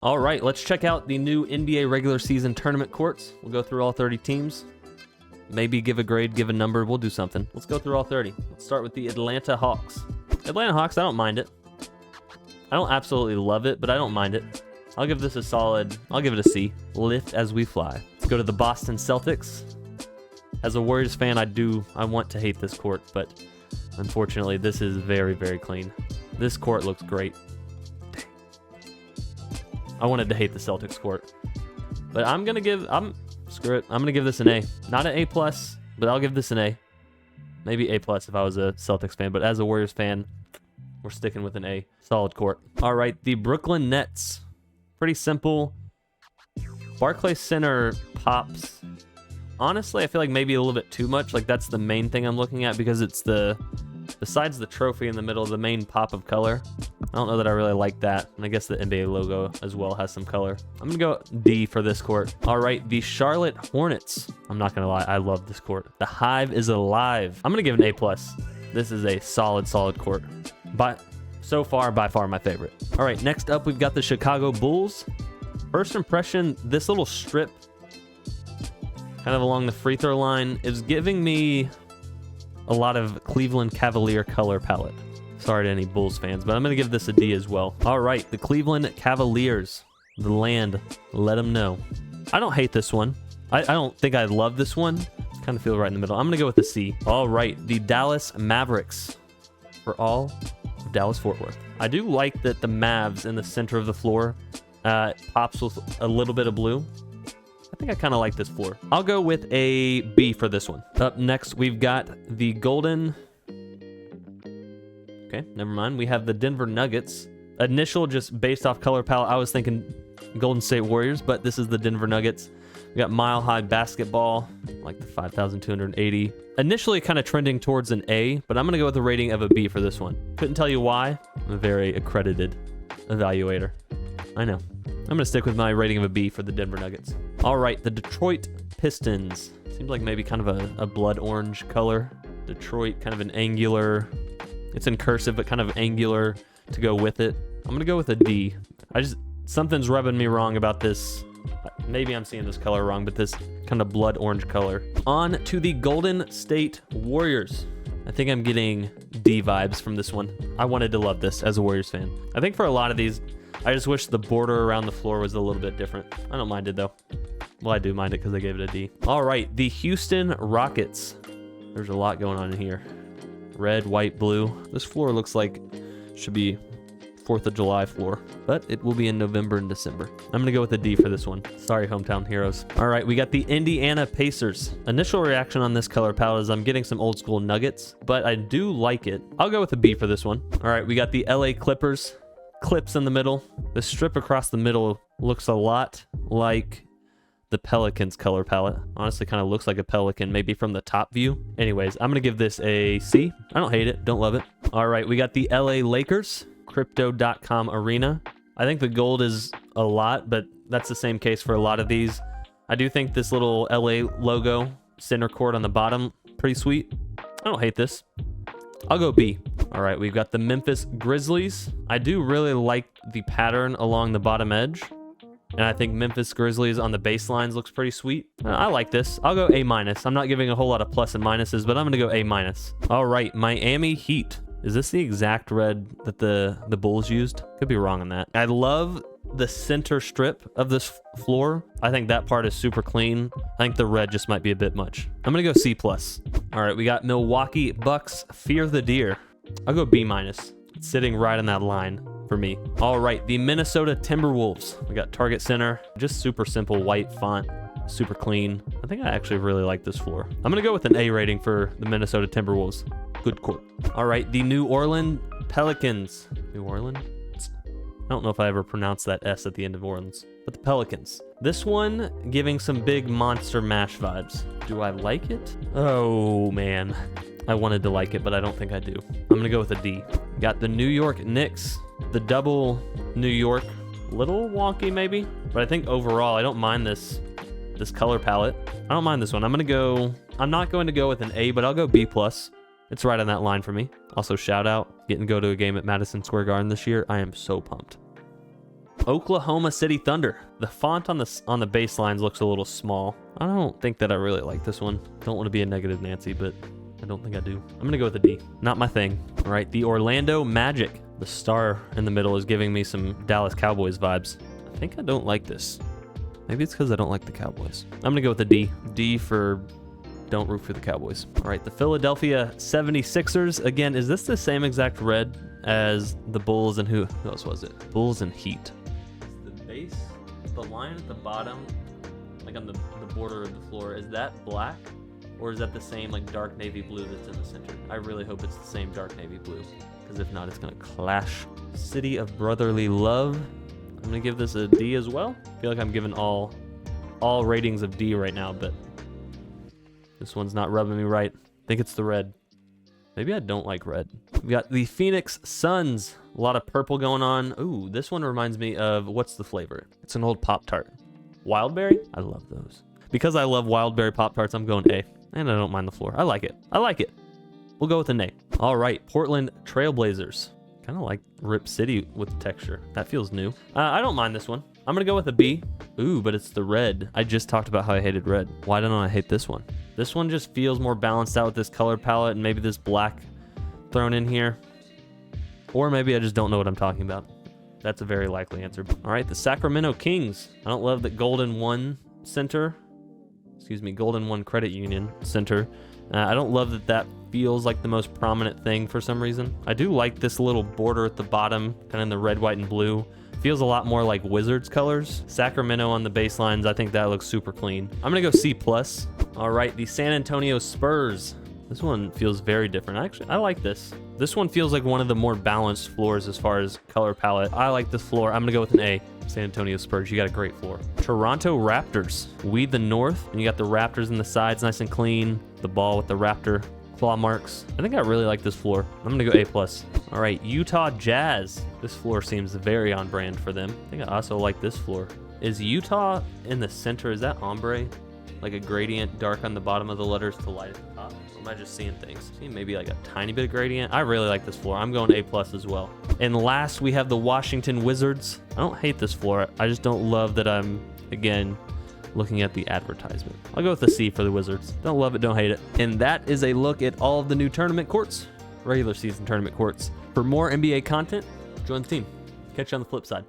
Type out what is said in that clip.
All right, let's check out the new NBA regular season tournament courts. We'll go through all 30 teams. Maybe give a grade, give a number. We'll do something. Let's go through all 30. Let's start with the Atlanta Hawks. Atlanta Hawks, I don't mind it. I don't absolutely love it, but I don't mind it. I'll give this a solid, I'll give it a C. Lift as we fly. Let's go to the Boston Celtics. As a Warriors fan, I want to hate this court, but unfortunately, this is very, very clean. This court looks great. I wanted to hate the Celtics court, but screw it. I'm gonna give this an A. Not an A+, but I'll give this an A. Maybe A+ if I was a Celtics fan, but as a Warriors fan, we're sticking with an A. Solid court. All right, the Brooklyn Nets. Pretty simple. Barclays Center pops. Honestly, I feel like maybe a little bit too much. Like, that's the main thing I'm looking at because it's besides the trophy in the middle, the main pop of color. I don't know that I really like that. And I guess the NBA logo as well has some color. I'm going to go D for this court. All right, the Charlotte Hornets. I'm not going to lie. I love this court. The Hive is alive. I'm going to give it an A+. This is a solid court. But so far, by far, my favorite. All right, next up, we've got the Chicago Bulls. First impression, this little strip kind of along the free throw line is giving me a lot of Cleveland Cavalier color palette. Sorry to any Bulls fans, but I'm going to give this a D as well. All right, the Cleveland Cavaliers. The land, let them know. I don't hate this one. I don't think I love this one. Kind of feel right in the middle. I'm going to go with a C. All right, the Dallas Mavericks. For all of Dallas-Fort Worth. I do like that the Mavs in the center of the floor pops with a little bit of blue. I think I kind of like this floor. I'll go with a B for this one. Up next, we've got the Golden... Okay, never mind. We have the Denver Nuggets. Initial, just based off color palette, I was thinking Golden State Warriors, but this is the Denver Nuggets. We got Mile High Basketball, like the 5,280. Initially kind of trending towards an A, but I'm going to go with a rating of a B for this one. Couldn't tell you why. I'm a very accredited evaluator. I know. I'm going to stick with my rating of a B for the Denver Nuggets. All right, the Detroit Pistons. Seems like maybe kind of a blood orange color. Detroit, kind of an angular... It's in cursive, but kind of angular to go with it. I'm going to go with a D. Something's rubbing me wrong about this. Maybe I'm seeing this color wrong, but this kind of blood orange color. On to the Golden State Warriors. I think I'm getting D vibes from this one. I wanted to love this as a Warriors fan. I think for a lot of these, I just wish the border around the floor was a little bit different. I don't mind it, though. Well, I do mind it because I gave it a D. All right, the Houston Rockets. There's a lot going on in here. Red, white, blue. This floor looks like should be 4th of July floor, but it will be in November and December. I'm going to go with a D for this one. Sorry, hometown heroes. All right, we got the Indiana Pacers. Initial reaction on this color palette is I'm getting some old school Nuggets, but I do like it. I'll go with a B for this one. All right, we got the LA Clippers. Clips in the middle. The strip across the middle looks a lot like the Pelicans color palette. Honestly, kind of looks like a pelican, maybe from the top view. Anyways, I'm gonna give this a C. I don't hate it, don't love it. All right, we got the LA Lakers, Crypto.com Arena. I think the gold is a lot, but that's the same case for a lot of these. I do think this little LA logo, center court on the bottom, pretty sweet. I don't hate this. I'll go B. All right, we've got the Memphis Grizzlies. I do really like the pattern along the bottom edge. And I think Memphis Grizzlies on the baselines looks pretty sweet. I like this. I'll go A-. I'm not giving a whole lot of plus and minuses, but I'm going to go A-. All right, Miami Heat. Is this the exact red that the Bulls used? Could be wrong on that. I love the center strip of this floor. I think that part is super clean. I think the red just might be a bit much. I'm going to go C+. All right, we got Milwaukee Bucks, Fear the Deer. I'll go B-. It's sitting right on that line for me. All right, the Minnesota Timberwolves. We got Target Center, just super simple white font, super clean. I think I actually really like this floor. I'm gonna go with an A rating for the Minnesota Timberwolves. Good court. All right, the New Orleans Pelicans. New Orleans? I don't know if I ever pronounced that S at the end of Orleans, but the Pelicans. This one giving some big Monster Mash vibes. Do I like it? Oh man, I wanted to like it, but I don't think I do. I'm gonna go with a D. Got the New York Knicks. The double New York, little wonky maybe, but I think overall I don't mind this color palette. I don't mind this one. I'm not going to go with an A, but I'll go B+. It's right on that line for me. Also, shout out, getting to go to a game at Madison Square Garden this year. I am so pumped. Oklahoma City Thunder. The font on the baselines looks a little small. I don't think that I really like this one. Don't want to be a negative Nancy, but I don't think I do. I'm going to go with a D. Not my thing. All right, the Orlando Magic. The star in the middle is giving me some Dallas Cowboys vibes. I think I don't like this. Maybe it's because I don't like the Cowboys. I'm going to go with a D. D for don't root for the Cowboys. All right, the Philadelphia 76ers. Again, is this the same exact red as the Bulls and who else was it? Bulls and Heat. Is the base, the line at the bottom, like on the border of the floor, is that black? Or is that the same like dark navy blue that's in the center? I really hope it's the same dark navy blue, because if not, it's gonna clash. City of Brotherly Love. I'm gonna give this a D as well. I feel like I'm giving all ratings of D right now, but this one's not rubbing me right. I think it's the red. Maybe I don't like red. We got the Pheonix Suns. A lot of purple going on. Ooh, this one reminds me of, what's the flavor? It's an old Pop-Tart. Wildberry? I love those. Because I love Wildberry Pop-Tarts, I'm going A. And I don't mind the floor. I like it. I like it. We'll go with an A. All right, Portland Trailblazers. Kind of like Rip City with the texture. That feels new. I don't mind this one. I'm going to go with a B. Ooh, but it's the red. I just talked about how I hated red. Why don't I hate this one? This one just feels more balanced out with this color palette and maybe this black thrown in here. Or maybe I just don't know what I'm talking about. That's a very likely answer. All right, the Sacramento Kings. I don't love that Golden One Center. Excuse me, Golden One Credit Union Center. I don't love that that feels like the most prominent thing for some reason. I do like this little border at the bottom, kind of in the red, white, and blue. Feels a lot more like Wizards colors. Sacramento on the baselines, I think that looks super clean. I'm gonna go C+. All right, the San Antonio Spurs. This one feels very different. Actually, I like this. This one feels like one of the more balanced floors as far as color palette. I like this floor. I'm gonna go with an A. San Antonio Spurs, you got a great floor. Toronto Raptors. We the North, and you got the Raptors in the sides nice and clean. The ball with the Raptor claw marks. I think I really like this floor. I'm gonna go A+. All right, Utah Jazz. This floor seems very on brand for them. I think I also like this floor. Is Utah in the center, is that ombre? Like a gradient dark on the bottom of the letters to light at the top? Or am I just seeing things? See maybe like a tiny bit of gradient. I really like this floor. I'm going A+ as well. And last, we have the Washington Wizards. I don't hate this floor. I just don't love that I'm, again, looking at the advertisement. I'll go with a C for the Wizards. Don't love it, don't hate it. And that is a look at all of the new tournament courts, regular season tournament courts. For more NBA content, join the team. Catch you on the flip side.